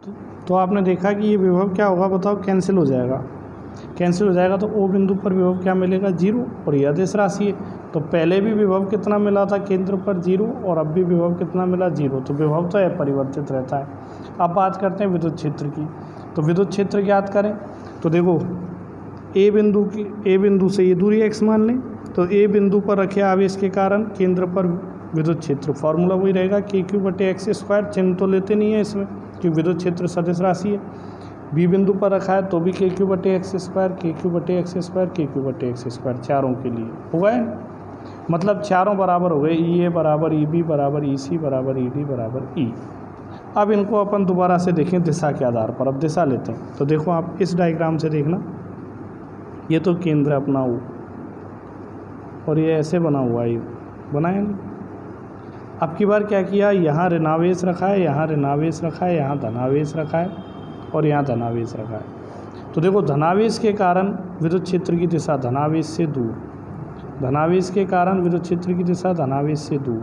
तो आपने देखा कि ये विभव क्या होगा बताओ, कैंसिल हो जाएगा। कैंसिल हो जाएगा तो ओ बिंदु पर विभव क्या मिलेगा, 0, और यह अदिश राशि है। तो पहले भी विभव कितना मिला था केंद्र पर, 0, और अब भी विभव कितना मिला, 0। तो विभव तो अपरिवर्तित रहता है। अब बात करते हैं विद्युत क्षेत्र की। तो विद्युत क्षेत्र ज्ञात करें तो देखो ए बिंदु से ये दूरी x मान लें, तो ए बिंदु पर रखे आवेश के कारण केंद्र पर विद्युत क्षेत्र, फॉर्मूला वही रहेगा KQ/x²। चिन्ह तो लेते नहीं है इसमें क्योंकि विद्युत क्षेत्र सदिश राशि है। बी बिंदु पर रखा है तो भी KQ/x², KQ/x², KQ/x², चारों के लिए हो गए। मतलब चारों बराबर हो गए, EA बराबर EB बराबर EC बराबर ED बराबर E। अब इनको अपन दोबारा से देखें दिशा के आधार पर। अब दिशा लेते हैं तो देखो आप इस डायग्राम से देखना, ये तो केंद्र अपना हो और ये ऐसे बना हुआ है, बनाया नहीं। अब की बार क्या किया, यहाँ ऋणावेश रखा है, यहाँ ऋणावेश रखा है, यहाँ धनावेश रखा है और यहाँ धनावेश रखा है। तो देखो धनावेश के कारण विद्युत क्षेत्र की दिशा धनावेश से दूर, धनावेश के कारण विद्युत क्षेत्र की दिशा धनावेश से दूर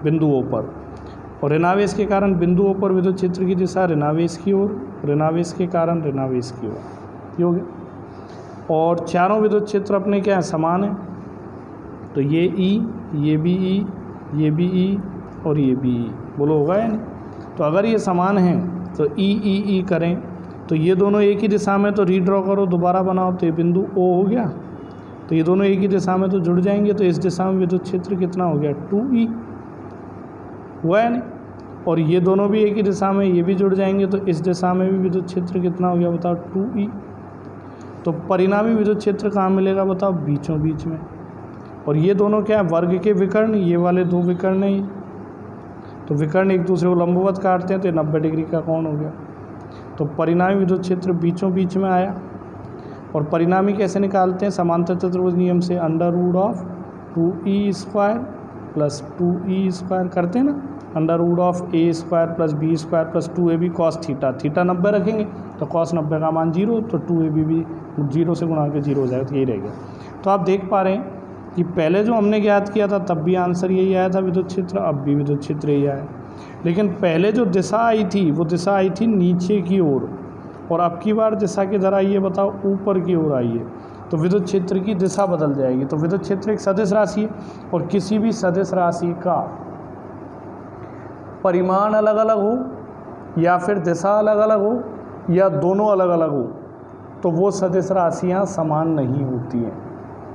बिंदुओं पर, और ऋणावेश के कारण बिंदुओं पर विद्युत क्षेत्र की दिशा ऋणावेश की ओर, ऋणावेश के कारण ऋणावेश की ओर, ये हो गया। और चारों विद्युत क्षेत्र अपने क्या है, समान है। तो ये ई, ये भी ई, ये भी ई और ये भी ई, बोलो होगा या नहीं। तो अगर ये समान हैं तो ई करें तो ये दोनों एक ही दिशा में, तो रीड्रॉ करो, दोबारा बनाओ, तो ये बिंदु ओ हो गया। तो ये दोनों एक ही दिशा में तो जुड़ जाएंगे, तो इस दिशा में विद्युत क्षेत्र कितना हो गया, 2E हुआ है नहीं। और ये दोनों भी एक ही दिशा में, ये भी जुड़ जाएंगे, तो इस दिशा में भी विद्युत क्षेत्र कितना हो गया बताओ, 2E। तो परिणामी विद्युत क्षेत्र कहाँ मिलेगा बताओ, बीचों बीच में। और ये दोनों क्या है, वर्ग के विकर्ण, ये वाले दो विकर्ण हैं, तो विकर्ण एक दूसरे को लंबवत काटते हैं, तो 90 डिग्री का कोण हो गया। तो परिणामी विद्युत क्षेत्र बीचों बीच में आया। और परिणामी कैसे निकालते हैं, समांतर चतुर्भुज नियम से, √2E² + 2E² करते हैं ना, √A² + B² + 2AB cos theta, theta 90 रखेंगे तो cos 90 का मान 0, तो 2AB भी 0 से गुणा के 0 हो जाएगा, तो यही रह गया। तो आप देख पा रहे हैं कि पहले जो हमने ज्ञात किया था तब भी आंसर यही आया था विद्युत क्षेत्र, अब भी विद्युत क्षेत्र यही आया। लेकिन पहले जो दिशा आई थी वो दिशा आई थी नीचे की ओर, और अब की बार दिशा किधर आई है बताओ, ऊपर की ओर आई है। तो विद्युत क्षेत्र की दिशा बदल जाएगी। तो विद्युत क्षेत्र एक सदिश राशि है, और किसी भी सदिश राशि का परिमाण अलग अलग हो या फिर दिशा अलग अलग हो या दोनों अलग अलग हो तो वो सदिश राशियाँ समान नहीं होती हैं।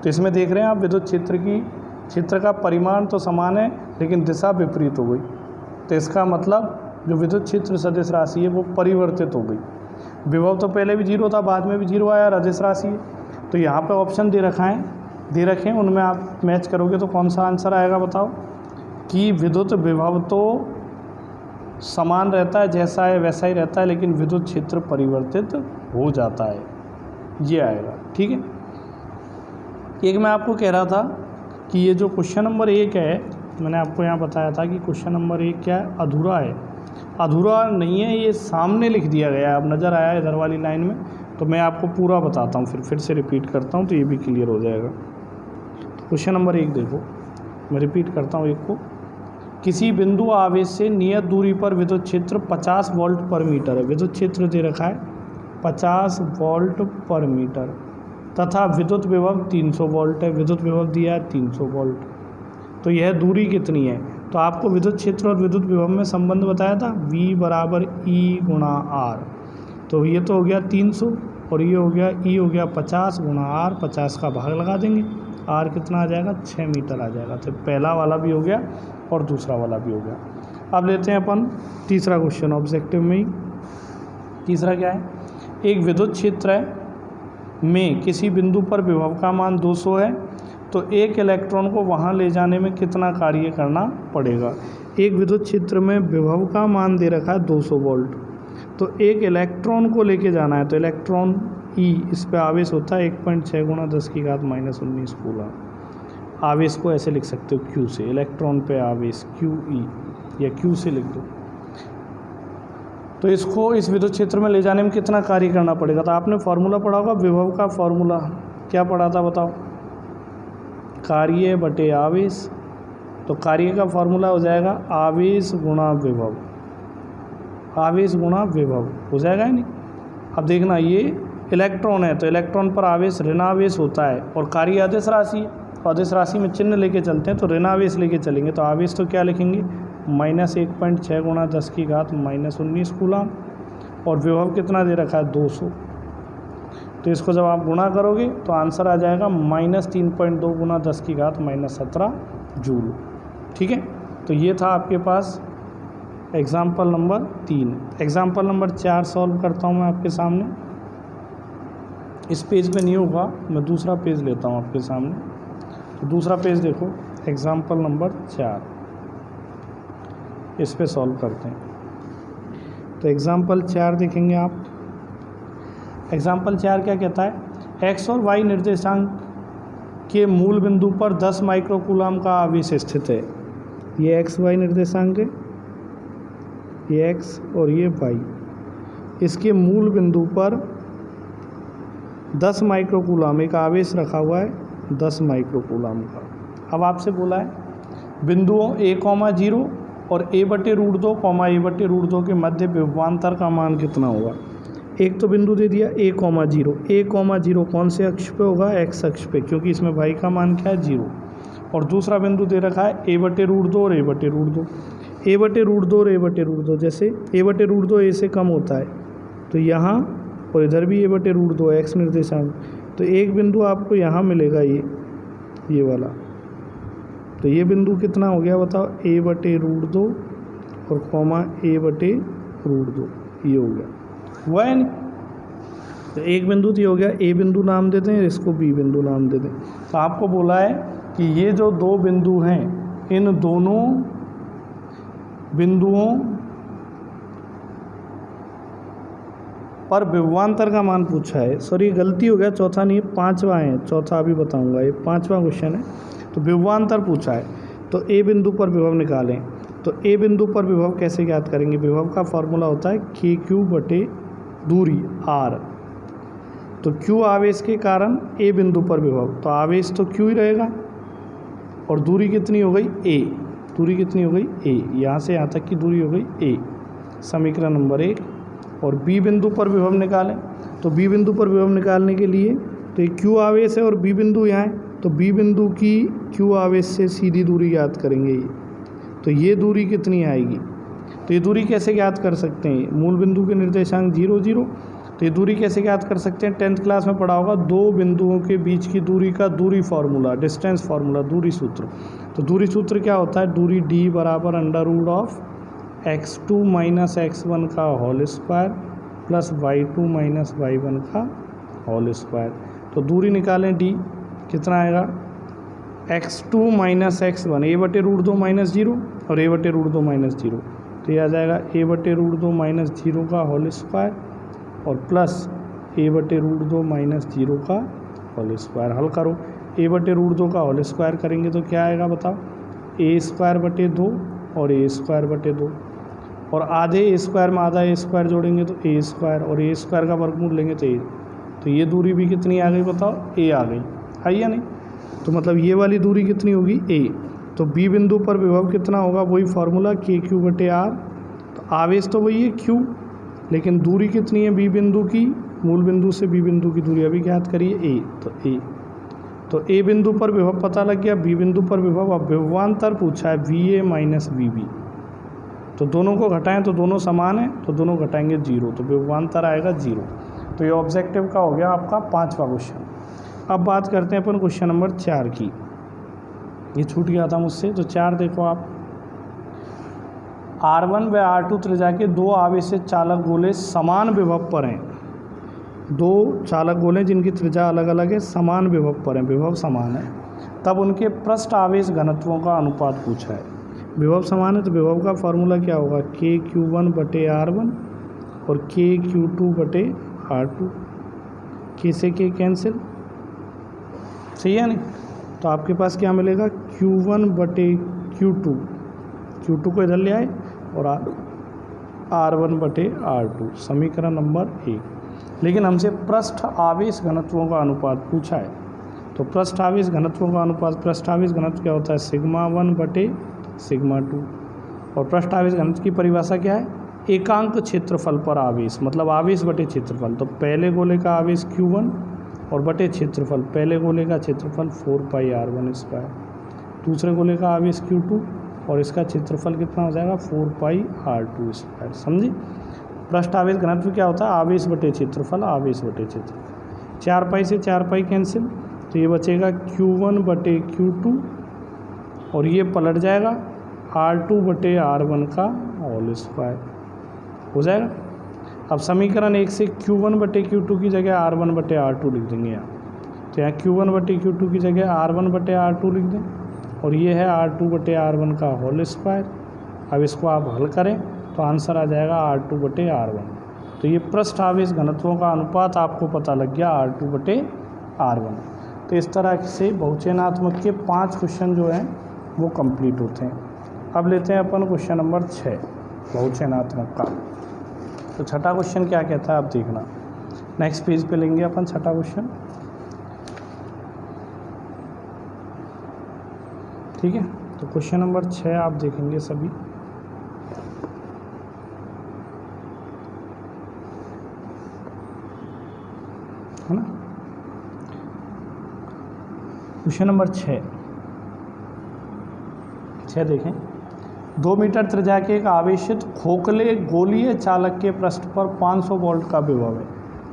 तो इसमें देख रहे हैं आप विद्युत क्षेत्र का परिमाण तो समान है लेकिन दिशा विपरीत हो गई। तो इसका मतलब जो विद्युत क्षेत्र सदिश राशि है वो परिवर्तित हो गई। विभव तो पहले भी 0 था, बाद में भी 0 आया, सदिश राशि है। तो यहाँ पे ऑप्शन दे रखे हैं, उनमें आप मैच करोगे तो कौन सा आंसर आएगा बताओ, कि विद्युत विभव तो समान रहता है, जैसा है वैसा ही रहता है, लेकिन विद्युत क्षेत्र परिवर्तित हो जाता है, ये आएगा। ठीक है। एक मैं आपको कह रहा था कि ये जो क्वेश्चन नंबर 1 है, मैंने आपको यहाँ बताया था कि क्वेश्चन नंबर 1 क्या है, अधूरा है। अधूरा नहीं है, ये सामने लिख दिया गया है, अब नज़र आया इधर वाली लाइन में। तो मैं आपको पूरा बताता हूँ, फिर से रिपीट करता हूँ तो ये भी क्लियर हो जाएगा। तो क्वेश्चन नंबर 1 देखो, मैं रिपीट करता हूँ 1 को। किसी बिंदु आवेश से नियत दूरी पर विद्युत क्षेत्र 50 वोल्ट पर मीटर है। विद्युत क्षेत्र दे रखा है 50 वोल्ट पर मीटर, तथा विद्युत विभव 300 वोल्ट है। विद्युत विभव दिया है 300 वोल्ट। तो यह दूरी कितनी है, तो आपको विद्युत क्षेत्र और विद्युत विभव में संबंध बताया था, V = E × R। तो ये तो हो गया 300 और ये हो गया E हो गया 50 × R, 50 का भाग लगा देंगे, R कितना आ जाएगा, 6 मीटर आ जाएगा। तो पहला वाला भी हो गया और दूसरा वाला भी हो गया। अब लेते हैं अपन तीसरा क्वेश्चन, ऑब्जेक्टिव में ही। तीसरा क्या है, एक विद्युत क्षेत्र में किसी बिंदु पर विभव का मान 200 है, तो एक इलेक्ट्रॉन को वहां ले जाने में कितना कार्य करना पड़ेगा। एक विद्युत क्षेत्र में विभव का मान दे रखा है 200 वोल्ट, तो एक इलेक्ट्रॉन को लेके जाना है। तो इलेक्ट्रॉन E, इस पे आवेश होता है 1.6 × 10⁻⁻19 कूलम। आवेश को ऐसे लिख सकते हो Q से, इलेक्ट्रॉन पे आवेश QE या Q से लिख दो। तो इसको इस विद्युत क्षेत्र में ले जाने में कितना कार्य करना पड़ेगा। तो आपने फार्मूला पढ़ा होगा, विभव का फार्मूला क्या पढ़ा था बताओ, कार्य बटे आवेश। तो कार्य का फार्मूला हो जाएगा आवेश गुणा विभव। आवेश गुणा विभव हो जाएगा ही नहीं। अब देखना, ये इलेक्ट्रॉन है तो इलेक्ट्रॉन पर आवेश ऋणावेश होता है और कार्य अदिश राशि है, अदिश राशि में चिन्ह लेके चलते हैं तो ऋणावेश लेके चलेंगे, तो आवेश तो क्या लिखेंगे -1.6 गुणा 10 की घात -19 कूलम, और विभव कितना दे रखा है 200। तो इसको जब आप गुणा करोगे तो आंसर आ जाएगा -3.2 गुणा 10 की घात -17 जूल। ठीक है, तो ये था आपके पास example number 3। Example number 4 solve करता हूँ मैं आपके सामने। इस पेज पे नहीं होगा, मैं दूसरा पेज लेता हूँ आपके सामने। तो दूसरा पेज देखो, एग्जाम्पल नंबर 4, इस पे सॉल्व करते हैं। तो एग्जाम्पल 4 देखेंगे आप। एग्जाम्पल 4 क्या कहता है, x और y निर्देशांक के मूल बिंदु पर 10 माइक्रोकूलम का आवेश स्थित है। ये x y निर्देशांक है, ये x और ये y। इसके मूल बिंदु पर 10 माइक्रोकूलम एक आवेश रखा हुआ है, 10 माइक्रोकूलम का। अब आपसे बोला है बिंदुओं a,0 और a/√2, a/√2 के मध्य विभवांतर का मान कितना होगा। एक तो बिंदु दे दिया a,0, a,0 कौन से अक्ष पे होगा, x अक्ष पे, क्योंकि इसमें y का मान क्या है 0। और दूसरा बिंदु दे रखा है a/√2 और a/√2, a/√2 और a/√2। जैसे a/√2 a से कम होता है तो यहाँ, और इधर भी a/√2 x निर्देशांक, तो एक बिंदु आपको यहाँ मिलेगा ये वाला। तो ये बिंदु कितना हो गया बताओ, a/√2 और a/√2, ये हो गया, हुआ है नहीं। तो एक बिंदु तो हो गया, a बिंदु नाम दे दें, इसको b बिंदु नाम दे दें। तो आपको बोला है कि ये जो दो बिंदु हैं, इन दोनों बिंदुओं पर विभवांतर का मान पूछा है। सॉरी गलती हो गया, चौथा नहीं, 5वां है, चौथा अभी बताऊंगा, ये 5वां क्वेश्चन है। तो विभवांतर पूछा है, तो ए बिंदु पर विभव निकालें। तो ए बिंदु पर विभव कैसे ज्ञात करेंगे, विभव का फॉर्मूला होता है KQ बटे दूरी R। तो Q आवेश के कारण ए बिंदु पर विभव, तो आवेश तो Q ही रहेगा, और दूरी कितनी हो गई A, दूरी कितनी हो गई A, यहाँ से यहाँ तक की दूरी हो गई A, समीकरण नंबर 1। और बी बिंदु पर विभव निकालें। तो बी बिंदु पर विभव निकालने के लिए तो ये Q आवेश है और बी बिंदु यहाँ है, तो बी बिंदु की Q आवेश से सीधी दूरी ज्ञात करेंगे ये। तो ये दूरी कितनी आएगी, तो ये दूरी कैसे ज्ञात कर सकते हैं, मूल बिंदु के निर्देशांक 0 0। तो ये दूरी कैसे ज्ञात कर सकते हैं, 10th क्लास में पढ़ा होगा, दो बिंदुओं के बीच की दूरी का दूरी फार्मूला, डिस्टेंस फार्मूला, दूरी सूत्र। तो दूरी सूत्र क्या होता है, दूरी d बराबर √(x2 - x1) का whole square plus y2 - y1 का होल स्क्वायर। तो दूरी निकालें d, कितना आएगा x2 - x1, a/√2 - 0 और a/√2 - 0। तो ये आ जाएगा a/√2 - 0 का होल स्क्वायर और प्लस a/√2 - 0 का होल स्क्वायर। हल करो, a/√2 का होल स्क्वायर करेंगे तो क्या आएगा बताओ, a²/2 और a²/2, और आधे a स्क्वायर में आधा a स्क्वायर जोड़ेंगे तो a², और a² का वर्गमूल लेंगे तो a। तो ये दूरी भी कितनी आ गई बताओ, a आ गई, है या नहीं। तो मतलब ये वाली दूरी कितनी होगी a। तो बी बिंदु पर विभव कितना होगा, वही फार्मूला KQ बटे R। तो आवेश तो वही है Q, लेकिन दूरी कितनी है बी बिंदु की, मूल बिंदु से बी बिंदु की दूरी अभी ज्ञात करिए a। तो a बिंदु पर विभव पता लग गया, बी बिंदु पर विभव। अब विभवांतर पूछा है VA माइनस VB, तो दोनों को घटाएं तो दोनों समान है, तो दोनों घटाएंगे 0, तो विभवांतर आएगा 0। तो ये ऑब्जेक्टिव का हो गया आपका 5वां क्वेश्चन। अब बात करते हैं अपन क्वेश्चन नंबर 4 की, ये छूट गया था मुझसे। तो 4 देखो आप, R1 व R2 त्रिज्या के दो आवेशित चालक गोले समान विभव पर हैं। दो चालक गोले जिनकी त्रिज्या अलग अलग है, समान विभव पर हैं, विभव समान है, तब उनके पृष्ठ आवेश घनत्वों का अनुपात पूछा है। विभव समान है तो विभव का फॉर्मूला क्या होगा, KQ1 बटे R1 और KQ2 बटे R2, K से K कैंसिल, सही है नहीं। तो आपके पास क्या मिलेगा, Q1 बटे Q2, Q2 को इधर ले आए, और R1 बटे R2, समीकरण नंबर 1। लेकिन हमसे पृष्ठ आवेश घनत्वों का अनुपात पूछा है। तो पृष्ठ आवेश घनत्वों का अनुपात, पृष्ठ आवेश घनत्व क्या होता है, σ1 बटे σ2, और पृष्ठ आवेश घनत्व की परिभाषा क्या है, एकांक क्षेत्रफल पर आवेश, मतलब आवेश बटे क्षेत्रफल। तो पहले गोले का आवेश Q1 और बटे क्षेत्रफल, पहले गोले का क्षेत्रफल 4πr1², दूसरे गोले का आवेश Q2 और इसका क्षेत्रफल कितना हो जाएगा 4πr2²। समझे? पृष्ठ आवेश घनत्व क्या होता है? आवेश बटे क्षेत्रफल, आवेश बटे क्षेत्रफल। 4π से 4π कैंसिल, तो ये बचेगा Q1 बटे Q2 और ये पलट जाएगा R2 बटे R1 का होल स्क्वायर हो जाएगा। अब समीकरण 1 से Q1 बटे Q2 की जगह R1 बटे R2 लिख देंगे यहाँ। तो यहाँ Q1 बटे Q2 की जगह R1 बटे R2 लिख दें और ये है R2 बटे R1 का होल स्क्वायर। अब इसको आप हल करें तो आंसर आ जाएगा R2 बटे R1। तो ये पृष्ठ आवेश घनत्वों का अनुपात आपको पता लग गया R2 बटे R1। तो इस तरह से बहुचयनात्मक के 5 क्वेश्चन जो हैं वो कंप्लीट होते हैं। अब लेते हैं अपन क्वेश्चन नंबर 6 बहुचयनात्मक का। तो छठा क्वेश्चन क्या कहता है आप देखना, नेक्स्ट पेज पे लेंगे अपन छठा क्वेश्चन। ठीक है, तो क्वेश्चन नंबर 6 आप देखेंगे सभी। है ना? क्वेश्चन नंबर 6 देखें। 2 मीटर त्रिज्या के एक आवेशित खोखले गोलीय चालक के पृष्ठ पर 500 वोल्ट का विभव है।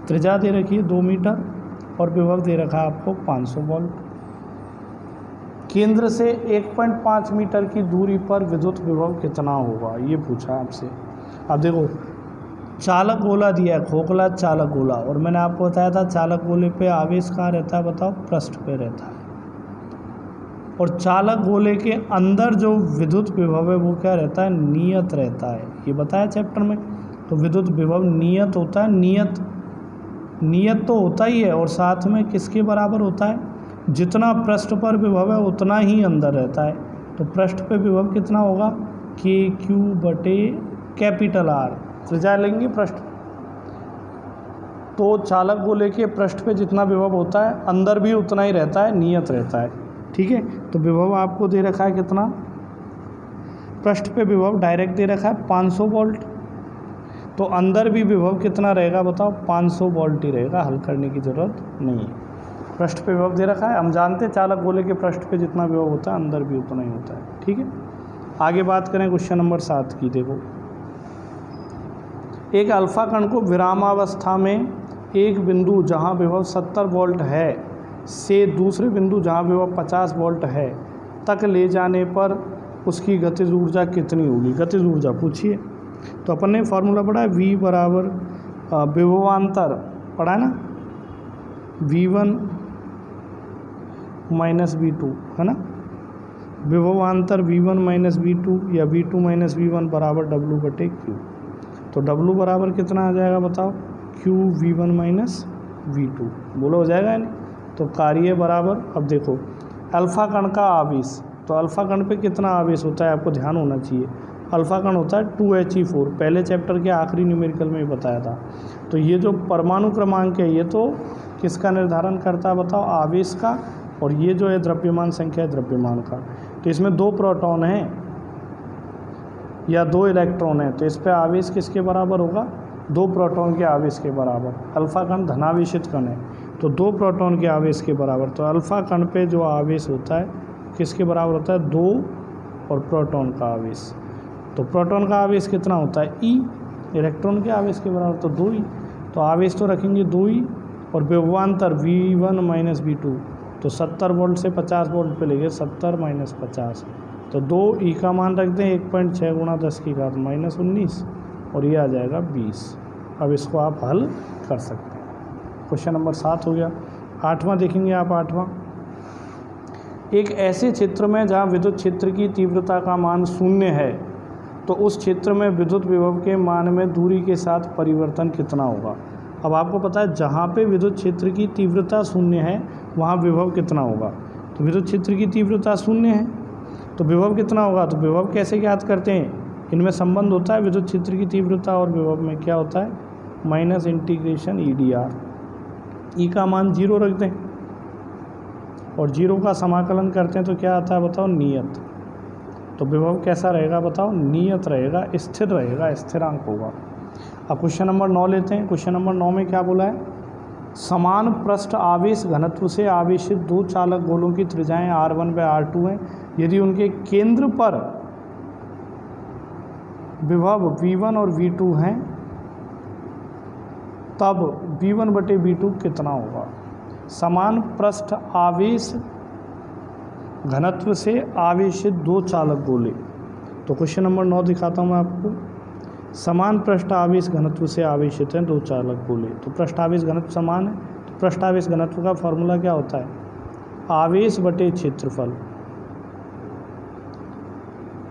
त्रिज्या दे रखी है 2 मीटर और विभव दे रखा है आपको 500 वोल्ट। केंद्र से 1.5 मीटर की दूरी पर विद्युत विभव कितना होगा, ये पूछा आपसे। अब देखो, चालक गोला दिया है, खोखला चालक गोला, और मैंने आपको बताया था चालक गोले पे आवेश कहाँ रहता है, बताओ, पृष्ठ पे रहता है। और चालक गोले के अंदर जो विद्युत विभव है वो क्या रहता है, नियत रहता है। ये बताया चैप्टर में। तो विद्युत विभव नियत होता है, नियत तो होता ही है, और साथ में किसके बराबर होता है, जितना पृष्ठ पर विभव है उतना ही अंदर रहता है। तो पृष्ठ पे विभव कितना होगा, KQ बटे कैपिटल R। त्रिज्या लेंगे पृष्ठ, तो चालक गोले के पृष्ठ पे जितना विभव होता है अंदर भी उतना ही रहता है, नियत रहता है। ठीक है, तो विभव आपको दे रखा है कितना, पृष्ठ पे विभव डायरेक्ट दे रखा है 500 वोल्ट, तो अंदर भी विभव कितना रहेगा बताओ, 500 वोल्ट ही रहेगा, हल करने की ज़रूरत नहीं है। पृष्ठ पे विभव दे रखा है, हम जानते हैं चालक गोले के पृष्ठ पे जितना विभव होता है अंदर भी उतना ही होता है। ठीक है, आगे बात करें क्वेश्चन नंबर 7 की। देखो, एक अल्फा कण को विरामावस्था में एक बिंदु जहां विभव 70 वोल्ट है से दूसरे बिंदु जहां विभव 50 वोल्ट है तक ले जाने पर उसकी गतिज ऊर्जा कितनी होगी। गतिज ऊर्जा पूछिए। तो अपन ने फार्मूला पढ़ा है, V बराबर विभवांतर पढ़ा है ना, V1 माइनस V2, है ना। विभवांतर V1 माइनस V2 या V2 माइनस V1 बराबर W बटे Q। तो W बराबर कितना आ जाएगा बताओ, Q V1 माइनस V2। बोलो हो जाएगा नहीं। तो कार्य बराबर, अब देखो अल्फा कण का आवेश, तो अल्फा कण पे कितना आवेश होता है आपको ध्यान होना चाहिए। अल्फा कण होता है 2He4, पहले चैप्टर के आखिरी न्यूमेरिकल में ही बताया था। तो ये जो परमाणु क्रमांक है ये तो किसका निर्धारण करता है बताओ, आवेश का, और ये जो है द्रव्यमान संख्या है द्रव्यमान का। तो इसमें 2 प्रोटॉन हैं या 2 इलेक्ट्रॉन हैं, तो इस पर आवेश किसके बराबर होगा, 2 प्रोटॉन के आवेश के बराबर। अल्फा कण धनावेशित कण है तो 2 प्रोटॉन के आवेश के बराबर। तो अल्फा कण पे जो आवेश होता है किसके बराबर होता है, 2 और प्रोटॉन का आवेश। तो प्रोटॉन का आवेश कितना होता है, E, इलेक्ट्रॉन के आवेश के बराबर, तो 2 ही। तो आवेश तो रखेंगे 2 ही, और विभवांतर V1 माइनस V2, तो 70 वोल्ट से 50 वोल्ट पे लेंगे, 70 माइनस 50, तो 2E का मान रख दें 1.6 गुणा 10 की घात माइनस 19, और ये आ जाएगा 20। अब इसको आप हल कर सकते हैं। क्वेश्चन नंबर 7 हो गया। 8वां देखेंगे आप। 8वां, एक ऐसे क्षेत्र में जहाँ विद्युत क्षेत्र की तीव्रता का मान 0 है तो उस क्षेत्र में विद्युत विभव के मान में दूरी के साथ परिवर्तन कितना होगा। अब आपको पता है जहाँ पे विद्युत क्षेत्र की तीव्रता 0 है वहाँ विभव कितना होगा। तो विद्युत क्षेत्र की तीव्रता 0 है तो विभव कितना होगा। तो विभव कैसे ज्ञात करते हैं, इनमें संबंध होता है विद्युत क्षेत्र की तीव्रता और विभव में, क्या होता है, माइनस इंटीग्रेशन EdR। E का मान 0 रख दें और 0 का समाकलन करते हैं तो क्या आता है बताओ, नियत। तो विभव कैसा रहेगा बताओ, नियत रहेगा, स्थिर रहेगा, स्थिरांक होगा। अब क्वेश्चन नंबर 9 लेते हैं। क्वेश्चन नंबर 9 में क्या बोला है, समान पृष्ठ आवेश घनत्व से आवेशित दो चालक गोलों की त्रिज्याएं r1/r2 हैं। यदि उनके केंद्र पर विभव v1 और v2 हैं तब v1/v2 कितना होगा। समान पृष्ठ आवेश घनत्व से आवेशित दो चालक गोले, तो क्वेश्चन नंबर 9 दिखाता हूँ मैं आपको। समान पृष्ठ आवेश घनत्व से आवेशित हैं दो चालक गोले, तो पृष्ठ आवेश घनत्व समान है, तो पृष्ठ आवेश घनत्व का फॉर्मूला क्या होता है, आवेश बटे क्षेत्रफल,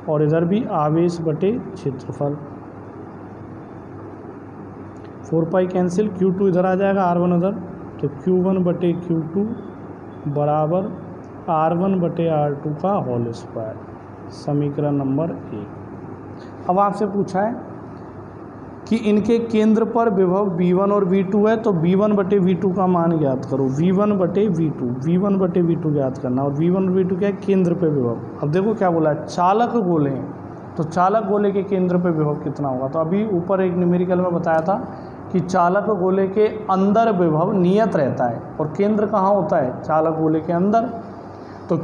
और इधर भी आवेश बटे क्षेत्रफल। 4 पाई कैंसिल, Q2 इधर आ जाएगा, R1 उधर, तो Q1 बटे Q2 बराबर R1 बटे R2 का होल स्क्वायर, समीकरण नंबर 1। अब आपसे पूछा है कि इनके केंद्र पर विभव v1 और v2 है, तो v1 बटे v2 का मान ज्ञात करो। v1 बटे v2 ज्ञात करना, और v1 और v2 क्या है, केंद्र पे विभव। अब देखो क्या बोला है, चालक गोले हैं, तो चालक गोले के केंद्र पे विभव कितना होगा। तो अभी ऊपर एक न्यूमेरिकल में बताया था कि चालक गोले के अंदर विभव नियत रहता है, और केंद्र कहाँ होता है, चालक गोले के अंदर। तो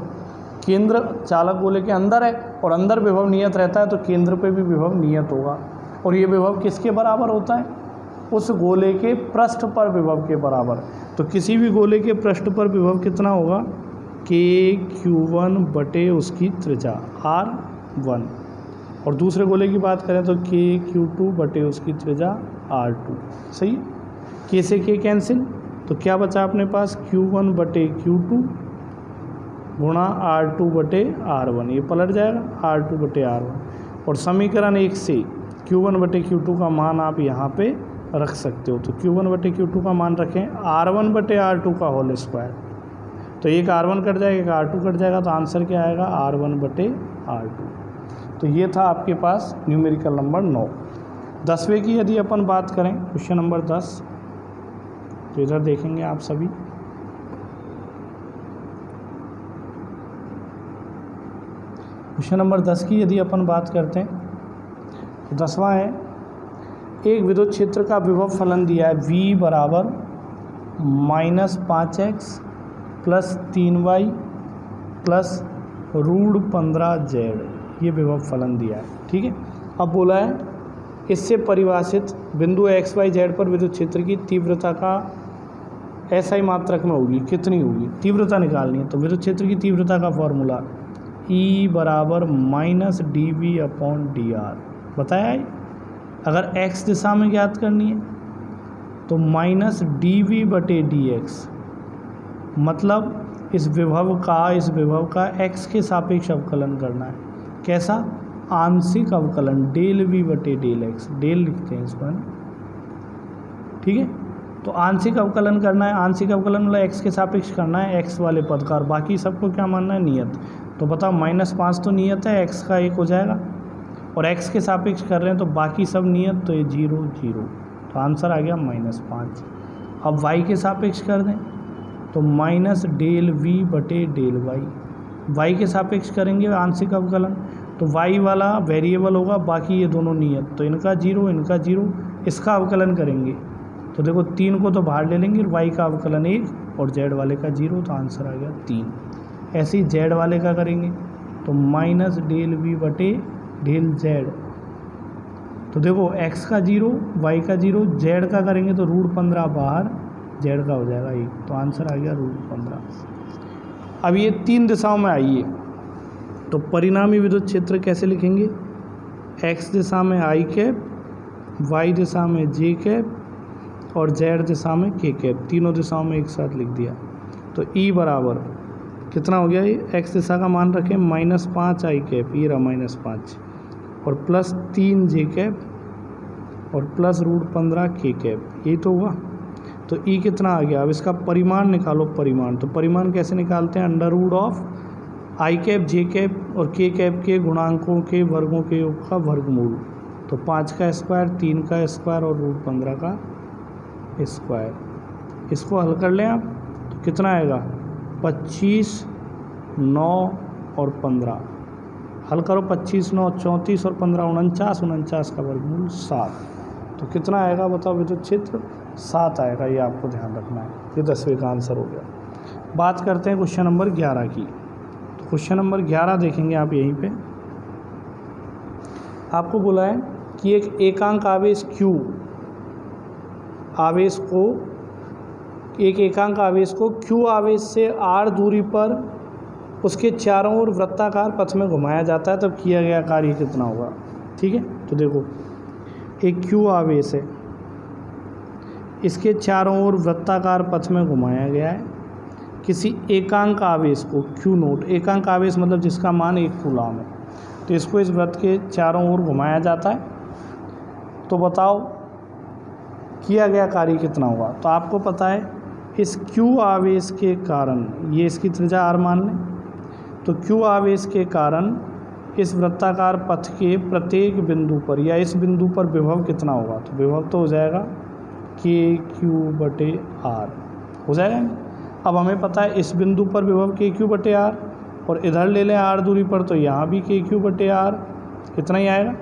केंद्र चालक गोले के अंदर है और अंदर विभव नियत रहता है, तो केंद्र पे भी विभव नियत होगा। और ये विभव किसके बराबर होता है, उस गोले के पृष्ठ पर विभव के बराबर। तो किसी भी गोले के पृष्ठ पर विभव कितना होगा, KQ1 बटे उसकी त्रिज्या R1, और दूसरे गोले की बात करें तो KQ2 बटे उसकी त्रिज्या R2। सही, K से K कैंसिल, तो क्या बचा अपने पास, Q1 बटे Q2 गुणा R2 बटे R1, ये पलट जाएगा R2 बटे R1। और समीकरण 1 से Q1 बटे Q2 का मान आप यहाँ पे रख सकते हो, तो Q1 बटे Q2 का मान रखें R1 बटे R2 का होल स्क्वायर, तो एक R1 कट जाएगा, एक R2 कट जाएगा, तो आंसर क्या आएगा, R1 बटे R2। तो ये था आपके पास न्यूमेरिकल नंबर 9। 10वें की यदि अपन बात करें, क्वेश्चन नंबर 10, तो इधर देखेंगे आप सभी। क्वेश्चन नंबर 10 की यदि अपन बात करते हैं, तो 10वां है, एक विद्युत क्षेत्र का विभव फलन दिया है V बराबर -5x plus 3y plus √15z, ये विभव फलन दिया है। ठीक है, अब बोला है इससे परिभाषित बिंदु XYZ पर विद्युत क्षेत्र की तीव्रता का SI मात्रक में होगी, कितनी होगी, तीव्रता निकालनी है। तो विद्युत क्षेत्र की तीव्रता का फॉर्मूला E बराबर -dV/dr बताया है। अगर x दिशा में ज्ञात करनी है तो -dV/dx, मतलब इस विभव का x के सापेक्ष अवकलन करना है। कैसा, आंशिक अवकलन, डेल v/डेल x, डेल लिखते हैं इसको, है ना। ठीक है, तो आंशिक अवकलन करना है, आंशिक अवकलन मतलब x के सापेक्ष करना है, x वाले पद का, और बाकी सबको क्या मानना है, नियत। तो बताओ -5 तो नियत है, x का 1 हो जाएगा, और x के सापेक्ष कर रहे हैं तो बाकी सब नियत, तो ये 0 0, तो आंसर आ गया -5। अब y के सापेक्ष कर दें तो -डेल y के सापेक्ष करेंगे आंशिक अवकलन, तो y वाला वेरिएबल होगा, बाकी ये दोनों नियत, तो इनका 0 इनका 0, इसका अवकलन करेंगे तो देखो 3 को तो बाहर ले लेंगे, y का अवकलन 1 और z वाले का 0, तो आंसर आ गया 3। ऐसे ही z वाले का करेंगे तो -डेल v/डेल z, तो देखो x का 0 y का 0, z का करेंगे तो √15 बाहर, z का हो जाएगा 1, तो आंसर आ गया √15। अब ये 3 दिशाओं में आइए, तो परिणामी विद्युत क्षेत्र कैसे लिखेंगे, x दिशा में i कैप, y दिशा में j कैप और z दिशा में k कैप, तीनों दिशाओं में एक साथ लिख दिया। तो E बराबर कितना हो गया, ये x दिशा का मान रखें -5 i कैप, ये रहा -5, और +3 j कैप और प्लस √15 k कैप, यही तो हुआ। तो E कितना आ गया, अब इसका परिमाण निकालो, परिमाण, तो परिमाण कैसे निकालते हैं, √of i cap j cap और k कैप के गुणांकों के वर्गों के योग का वर्गमूल, तो 5 का स्क्वायर, 3 का स्क्वायर और √15 का स्क्वायर। इसको हल कर लें आप तो कितना आएगा, 25, 9 और 15, हल करो 25 9 34 और 15 49, 49 का वर्गमूल 7। तो कितना आएगा बताओ विद्युत क्षेत्र? 7 आएगा, ये आपको ध्यान रखना है। ये 10वें का आंसर हो गया। बात करते हैं क्वेश्चन नंबर 11 की। तो क्वेश्चन नंबर 11 देखेंगे आप यहीं पे। आपको बोला है कि एक एकांक आवेश Q आवेश को Q आवेश से R दूरी पर उसके चारों ओर वृत्ताकार पथ में घुमाया जाता है, तब किया गया कार्य कितना होगा? ठीक है, तो देखो एक Q आवेश है, इसके चारों ओर वृत्ताकार पथ में घुमाया गया है किसी एकांक आवेश को Q नोट। एकांक आवेश मतलब जिसका मान 1 कूलाम है, तो इसको इस वृत्त के चारों ओर घुमाया जाता है। तो बताओ किया गया कार्य कितना होगा? तो आपको पता है इस Q आवेश के कारण, ये इसकी त्रिज्या R मान लें, तो Q आवेश के कारण इस वृत्ताकार पथ के प्रत्येक बिंदु पर या इस बिंदु पर विभव कितना होगा? तो विभव तो हो जाएगा KQ/R हो जाएगा। अब हमें पता है इस बिंदु पर विभव KQ/R, और इधर ले लें R दूरी पर, तो यहाँ भी KQ/R कितना ही आएगा।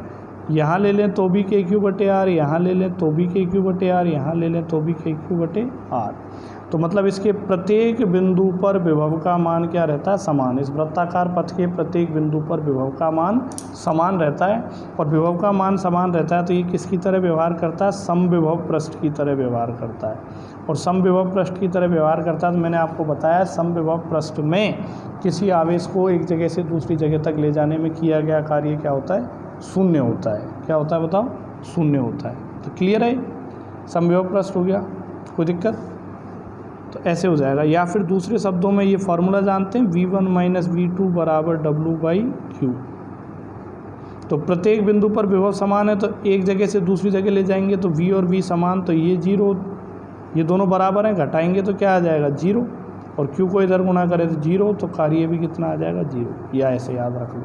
यहाँ ले लें तो भी KQ/R, यहाँ ले लें तो भी KQ/R, यहाँ ले लें तो भी KQ/R। तो मतलब इसके प्रत्येक बिंदु पर विभव का मान क्या रहता है? समान। इस वृत्ताकार पथ के प्रत्येक बिंदु पर विभव का मान समान रहता है, और विभव का मान समान रहता है तो ये किसकी तरह व्यवहार करता है? समविभव पृष्ठ की तरह व्यवहार करता है। और समविभव पृष्ठ की तरह व्यवहार करता है तो मैंने आपको बताया समविभव पृष्ठ में किसी आवेश को एक जगह से दूसरी जगह तक ले जाने में किया गया कार्य क्या होता है? शून्य होता है। क्या होता है बताओ? शून्य होता है। तो क्लियर है, समविभव पृष्ठ हो गया, कोई दिक्कत? तो ऐसे हो जाएगा। या फिर दूसरे शब्दों में ये फॉर्मूला जानते हैं, V1 - V2 बराबर W/Q। तो प्रत्येक बिंदु पर विभव समान है, तो एक जगह से दूसरी जगह ले जाएंगे तो V और V समान, तो ये 0, ये दोनों बराबर हैं, घटाएंगे तो क्या आ जाएगा? 0, और Q को इधर गुणा करें तो 0, तो कार्य भी कितना आ जाएगा? 0। या ऐसे याद रख लो,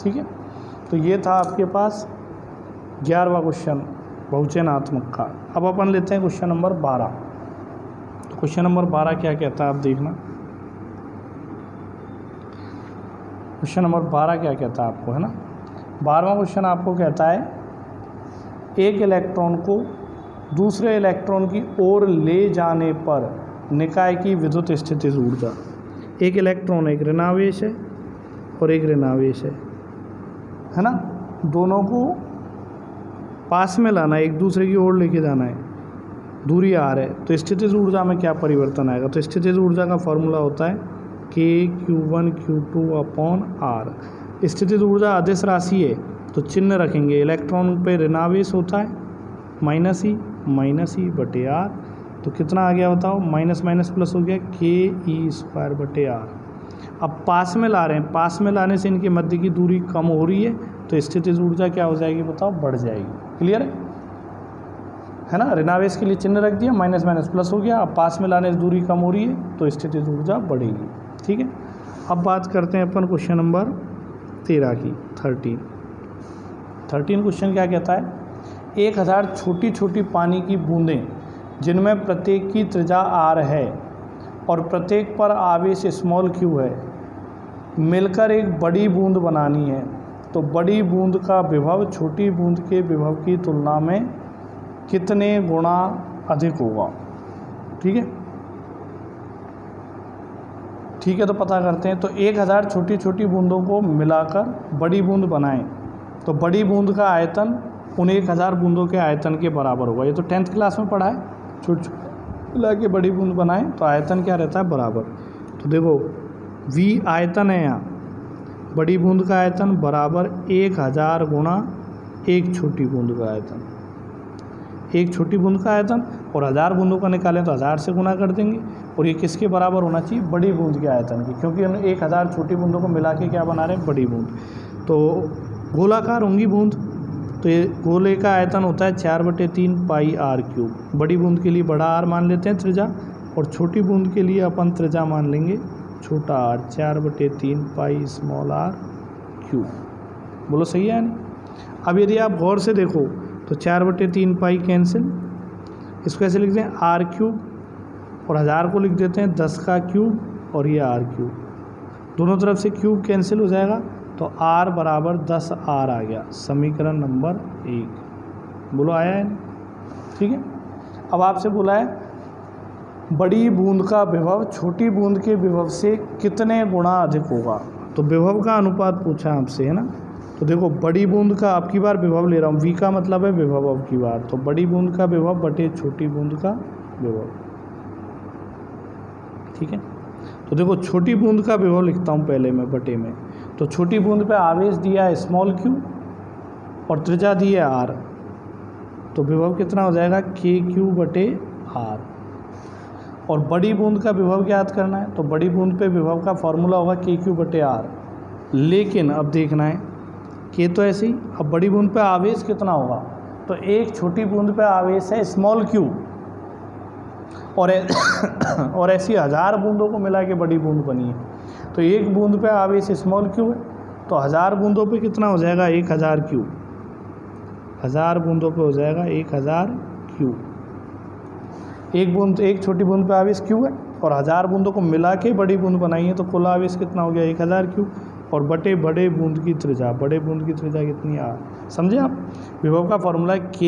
ठीक है। तो ये था आपके पास 11वां क्वेश्चन बहुचयनात्मक का। अब अपन लेते हैं क्वेश्चन नंबर 12। तो क्वेश्चन नंबर 12 क्या कहता है आप देखना। क्वेश्चन नंबर 12 क्या कहता है आपको, है ना। 12वां क्वेश्चन आपको कहता है एक इलेक्ट्रॉन को दूसरे इलेक्ट्रॉन की ओर ले जाने पर निकाय की विद्युत स्थितिज ऊर्जा। एक इलेक्ट्रॉन एक ऋणावेश है और एक ऋणावेश है ना। दोनों को पास में लाना है, एक दूसरे की ओर लेके जाना है, दूरी R है, तो स्थितिज ऊर्जा में क्या परिवर्तन आएगा? तो स्थितिज ऊर्जा का फॉर्मूला होता है KQ1Q2/R। स्थितिज ऊर्जा अदिश राशि है तो चिन्ह रखेंगे, इलेक्ट्रॉन पे ऋणावेश होता है -E/R, तो कितना आ गया बताओ? माइनस माइनस प्लस हो गया KE²/R। अब पास में ला रहे हैं, पास में लाने से इनके मध्य की दूरी कम हो रही है, तो स्थितिज ऊर्जा क्या हो जाएगी बताओ? बढ़ जाएगी। क्लियर है ना। ऋणावेश के लिए चिन्ह रख दिया, माइनस माइनस प्लस हो गया। अब पास में लाने से दूरी कम हो रही है तो स्थितिज ऊर्जा बढ़ेगी। ठीक है। अब बात करते हैं अपन क्वेश्चन नंबर 13 की। 13 क्वेश्चन क्या कहता है? 1000 छोटी छोटी पानी की बूंदें जिनमें प्रत्येक की त्रिज्या R है और प्रत्येक पर आवेश स्मॉल q है, मिलकर एक बड़ी बूंद बनानी है, तो बड़ी बूंद का विभव छोटी बूंद के विभव की तुलना में कितने गुना अधिक होगा? ठीक है, ठीक है। तो पता करते हैं। तो 1000 छोटी छोटी बूंदों को मिलाकर बड़ी बूंद बनाएं, तो बड़ी बूंद का आयतन उन 1000 बूंदों के आयतन के बराबर होगा। ये तो 10th क्लास में पढ़ा है। छोटी मिला के बड़ी बूंद बनाएं तो आयतन क्या रहता है? बराबर। तो देखो V आयतन है, यहाँ बड़ी बूंद का आयतन बराबर 1000 गुणा एक छोटी बूंद का आयतन। एक छोटी बूंद का आयतन और 1000 बूंदों का निकालें तो 1000 से गुना कर देंगे, और ये किसके बराबर होना चाहिए? बड़ी बूंद के आयतन की, क्योंकि हम 1000 छोटी बूंदों को मिला के क्या बना रहे हैं? बड़ी बूंद। तो गोलाकार होंगी बूंद, तो ये गोले का आयतन होता है 4/3 पाई r³। बड़ी बूंद के लिए बड़ा R मान लेते हैं त्रिज्या, और छोटी बूंद के लिए अपन त्रिज्या मान लेंगे छोटा r, 4/3 पाई स्मॉल r³। बोलो सही है नहीं? अब यदि आप गौर से देखो तो 4/3 पाई कैंसिल, इसको ऐसे लिखते हैं r³ और 1000 को लिख देते हैं 10 का क्यूब, और ये r³। दोनों तरफ से क्यूब कैंसिल हो जाएगा तो R बराबर 10R आ गया, समीकरण नंबर 1। बोलो आया है? ठीक है। अब आपसे बोला है बड़ी बूंद का विभव छोटी बूंद के विभव से कितने गुना अधिक होगा। तो विभव का अनुपात पूछा आपसे, है ना। तो देखो बड़ी बूंद का, अब की बार विभव ले रहा हूँ, V का मतलब है विभव अब की बार, तो बड़ी बूंद का विभव बटे छोटी बूंद का विभव। ठीक है। तो देखो छोटी बूंद का विभव लिखता हूँ पहले मैं बटे में। तो छोटी बूंद पे आवेश दिया है स्मॉल q और त्रिज्या दी है r, तो विभव कितना हो जाएगा KQ बटे R। और बड़ी बूंद का विभव ज्ञात करना है, तो बड़ी बूंद पे विभव का फॉर्मूला होगा KQ बटे R। लेकिन अब देखना है K तो ऐसे ही, अब बड़ी बूंद पे आवेश कितना होगा, तो एक छोटी बूंद पे आवेश है स्मॉल q और ऐसी 1000 बूंदों को मिला के बड़ी बूंद बनी है। तो एक बूंद पे आवेश स्मॉल q है, तो 1000 बूंदों पे कितना हो जाएगा 1000 q। 1000 बूंदों पे हो जाएगा 1000 q। एक छोटी बूंद पे आवेश q है और 1000 बूंदों को मिला के बड़ी बूंद बनाई है, तो कुल आवेश कितना हो गया 1000 q। और बटे बड़े बूंद की त्रिज्या, बड़े बूंद की त्रिज्या कितनी r। समझे आप? विभव का फॉर्मूला k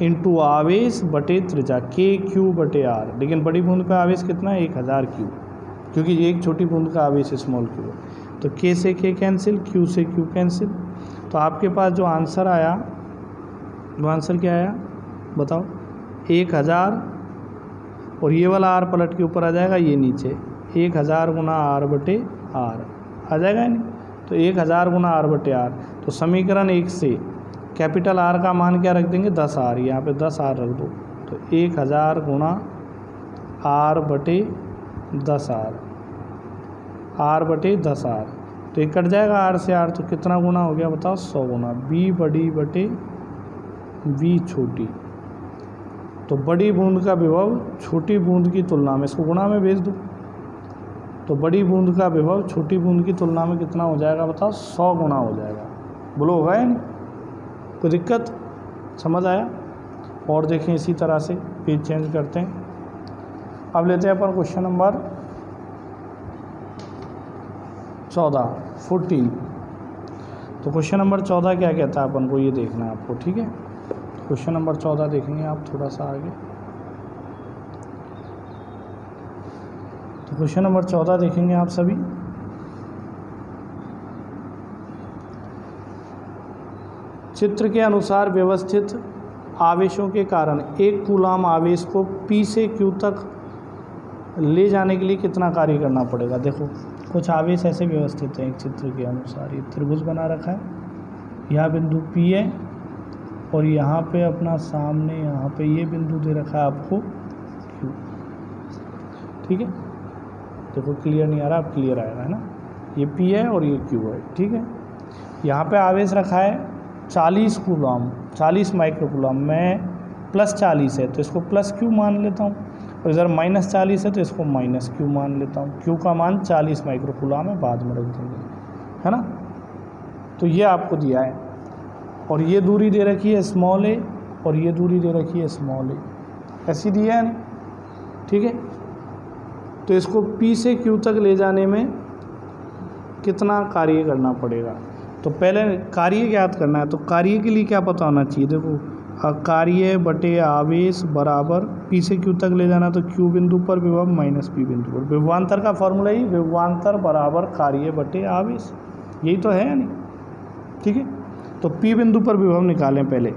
इंटू आवेश बटे त्रिज्या, KQ बटे R। लेकिन बड़ी बूंद पे आवेश कितना है 1000 q, क्योंकि एक छोटी बूंद का आवेश स्मॉल q है। तो K से K कैंसिल, Q से Q कैंसिल। तो आपके पास जो आंसर आया, वो आंसर क्या आया बताओ 1000, और ये वाला R पलट के ऊपर आ जाएगा, ये नीचे 1000 गुना R बटे R आ जाएगा नहीं। तो 1000 गुना R बटे R। तो समीकरण 1 से कैपिटल R का मान क्या रख देंगे 10R, यहाँ पे 10R रख दो। तो 1000 गुना R बटे 10R, R बटे 10R। तो ये कट जाएगा R से R, तो कितना गुना हो गया बताओ 100 गुना। B बड़ी बटे V छोटी। तो बड़ी बूंद का विभव छोटी बूंद की तुलना में, इसको गुणा में भेज दो, तो बड़ी बूंद का विभव छोटी बूंद की तुलना में कितना हो जाएगा बताओ 100 गुना हो जाएगा। बोलो होगा या नहीं? कोई दिक्कत? समझ आया? और देखें इसी तरह से पेज चेंज करते हैं। अब लेते हैं अपन क्वेश्चन नंबर 14। तो क्वेश्चन नंबर 14 क्या कहता है अपन को, ये देखना है आपको। ठीक है, क्वेश्चन नंबर 14 देखेंगे आप थोड़ा सा आगे। तो क्वेश्चन नंबर 14 देखेंगे आप सभी। चित्र के अनुसार व्यवस्थित आवेशों के कारण एक कूलाम आवेश को P से Q तक ले जाने के लिए कितना कार्य करना पड़ेगा। देखो कुछ आवेश ऐसे व्यवस्थित हैं एक चित्र के अनुसार। ये त्रिभुज बना रखा है, यहाँ बिंदु P है और यहाँ पे अपना सामने यहाँ पे ये बिंदु दे रखा है आपको Q। ठीक है, देखो क्लियर नहीं आ रहा, अब क्लियर आएगा, है ना। ये P है और ये Q है। ठीक है, यहाँ पे आवेश रखा है 40 कूलम, 40 माइक्रो कूलम। मैं +40 है तो इसको +Q मान लेता हूँ, और इधर -40 है तो इसको -Q मान लेता हूँ। Q का मान 40 माइक्रो कूलम है, बाद में रख देंगे, है ना। तो ये आपको दिया है, और ये दूरी दे रखी है स्मॉल a, और ये दूरी दे रखी है स्मॉल a, ऐसी दी है नहीं। ठीक है, तो इसको P से Q तक ले जाने में कितना कार्य करना पड़ेगा। तो पहले कार्य ज्ञात करना है, तो कार्य के लिए क्या पता होना चाहिए। देखो कार्य बटे आवेश बराबर P से Q तक ले जाना, तो Q बिंदु पर विभव -P बिंदु पर। विभवांतर का फॉर्मूला ही विभवांतर बराबर कार्य बटे आवेश, यही तो है या नहीं। ठीक है, तो P बिंदु पर विभव निकालें पहले।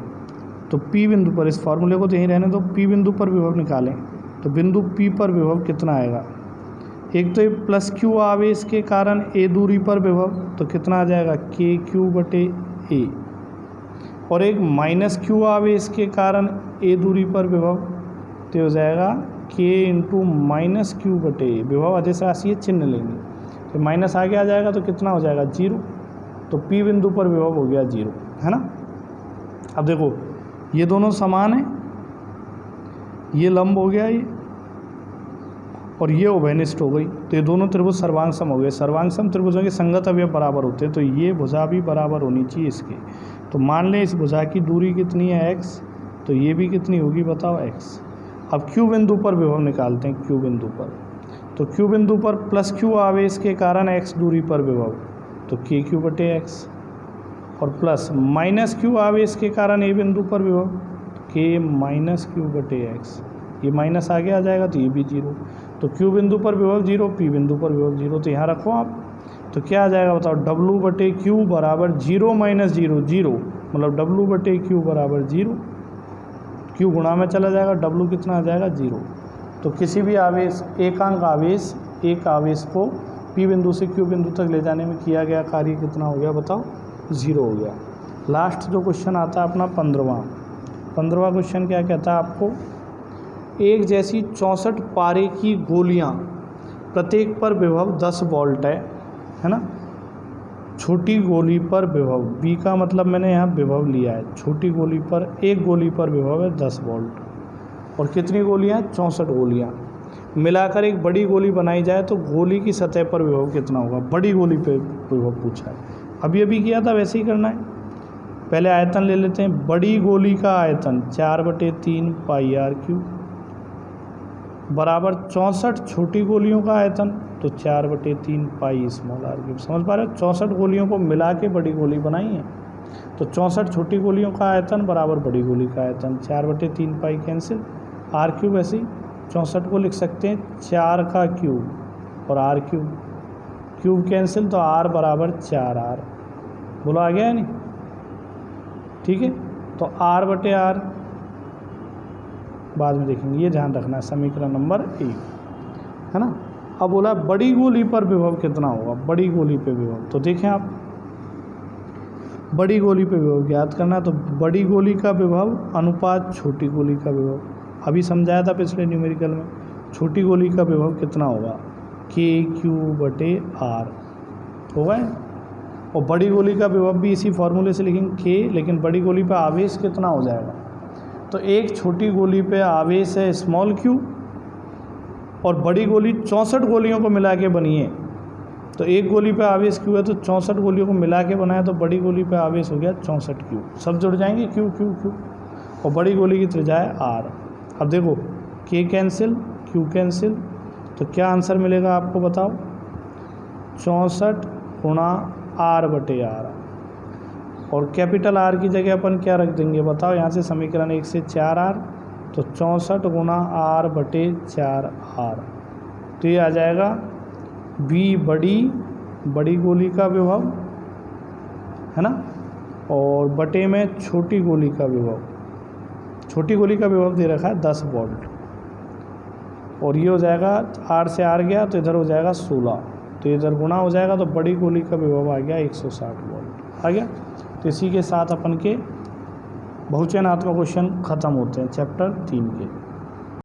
तो P बिंदु पर, इस फॉर्मूले को तो यहीं रहने दो, P बिंदु पर विभव निकालें। तो बिंदु P पर विभव कितना आएगा, एक तो ये +Q आवेश के कारण A दूरी पर विभव, तो कितना आ जाएगा KQ बटे A, और एक -Q आवेश के कारण A दूरी पर विभव, तो हो जाएगा K इंटू -Q बटे A। विभव अदिश राशि है, चिन्ह लेंगे, तो माइनस आगे आ जाएगा तो कितना हो जाएगा 0। तो P बिंदु पर विभव हो गया 0, है ना। अब देखो ये दोनों समान है, ये लंब हो गया ये, और ये उभयनिष्ठ हो गई, तो ये दोनों त्रिभुज सर्वांग सम हो गए। सर्वांग सम त्रिभुजों के संगत अवयव बराबर होते हैं, तो ये भुजा भी बराबर होनी चाहिए इसके। तो मान लें इस भुजा की दूरी कितनी है x, तो ये भी कितनी होगी बताओ x। अब Q बिंदु पर विभव निकालते हैं। Q बिंदु पर, तो Q बिंदु पर +Q आवेश के कारण x दूरी पर विभव, तो के क्यू बटे एक्स, और प्लस माइनस क्यू आवेश के कारण ए बिंदु पर विभव, के माइनस क्यू बटे एक्स, ये माइनस आगे आ जाएगा तो ये भी जीरो, तो क्यू बिंदु पर विभव जीरो, पी बिंदु पर विभव जीरो, तो यहाँ रखो आप, तो क्या आ जाएगा बताओ, डब्लू बटे क्यू बराबर जीरो माइनस जीरो, जीरो, मतलब डब्लू बटे क्यू बराबर जीरो, क्यू गुणा में चला जाएगा, डब्लू कितना आ जाएगा जीरो। तो किसी भी आवेश, एक आवेश को पी बिंदु से क्यू बिंदु तक ले जाने में किया गया कार्य कितना हो गया बताओ, ज़ीरो हो गया। लास्ट जो क्वेश्चन आता है अपना 15वां क्वेश्चन क्या कहता है आपको, एक जैसी 64 पारे की गोलियां, प्रत्येक पर विभव 10 वोल्ट है ना, छोटी गोली पर विभव, बी का मतलब मैंने यहाँ विभव लिया है, छोटी गोली पर, एक गोली पर विभव है 10 वोल्ट, और कितनी गोलियाँ, 64 गोलियाँ मिलाकर एक बड़ी गोली बनाई जाए तो गोली की सतह पर विभव कितना होगा, बड़ी गोली पे विभव पूछा है, अभी किया था वैसे ही करना है। पहले आयतन ले लेते हैं, बड़ी गोली का आयतन 4/3 पाई आर क्यूब बराबर 64 छोटी गोलियों का आयतन, तो 4/3 पाई स्मॉल आर क्यूब। समझ पा रहे हो, 64 गोलियों को मिला के बड़ी गोली बनाई है, तो 64 छोटी गोलियों का आयतन बराबर बड़ी गोली का आयतन, 4/3 पाई कैंसिल, आर क्यूब ऐसे ही 64 को लिख सकते हैं 4 का क्यूब और आर क्यूब कैंसिल, तो आर बराबर 4r, बोलो आ गया है नहीं, ठीक है। तो r बटे आर बाद में देखेंगे, ये ध्यान रखना है, समीकरण नंबर 1 है ना। अब बोला बड़ी गोली पर विभव कितना होगा, बड़ी गोली पे विभव, तो देखें आप, बड़ी गोली पे विभव ज्ञात करना है, तो बड़ी गोली का विभव अनुपात छोटी गोली का विभव, अभी समझाया था पिछले न्यूमेरिकल में, छोटी गोली का विभव कितना होगा, के क्यू बटे आर होगा, और बड़ी गोली का विभव भी इसी फॉर्मूले से लिखेंगे के, लेकिन बड़ी गोली पे आवेश कितना हो जाएगा, तो एक छोटी गोली पे आवेश है स्मॉल क्यू, और बड़ी गोली 64 गोलियों को मिला के बनी है, तो एक गोली पे आवेश क्यू है, तो 64 गोलियों को मिला के बनाया, तो बड़ी गोली पे आवेश हो गया 64 क्यू, सब जुड़ जाएंगे क्यू क्यू क्यू, और बड़ी गोली की त्रिज्या है आर। अब देखो के कैंसिल, क्यू कैंसिल, तो क्या आंसर मिलेगा आपको बताओ, 64 गुणा आर बटे आर, और कैपिटल आर की जगह अपन क्या रख देंगे बताओ, यहाँ से समीकरण 1 से 4r, तो 64 गुणा आर बटे 4r, तो ये आ जाएगा बी बड़ी गोली का विभव है ना, और बटे में छोटी गोली का विभव, छोटी गोली का विभव दे रखा है 10 वोल्ट, और ये हो जाएगा आर से आर गया तो इधर हो जाएगा 16, तो इधर गुणा हो जाएगा, तो बड़ी गोली का विभव आ गया 160 वोल्ट आ गया। तो इसी के साथ अपन के बहुचयनात्मक क्वेश्चन ख़त्म होते हैं चैप्टर 3 के।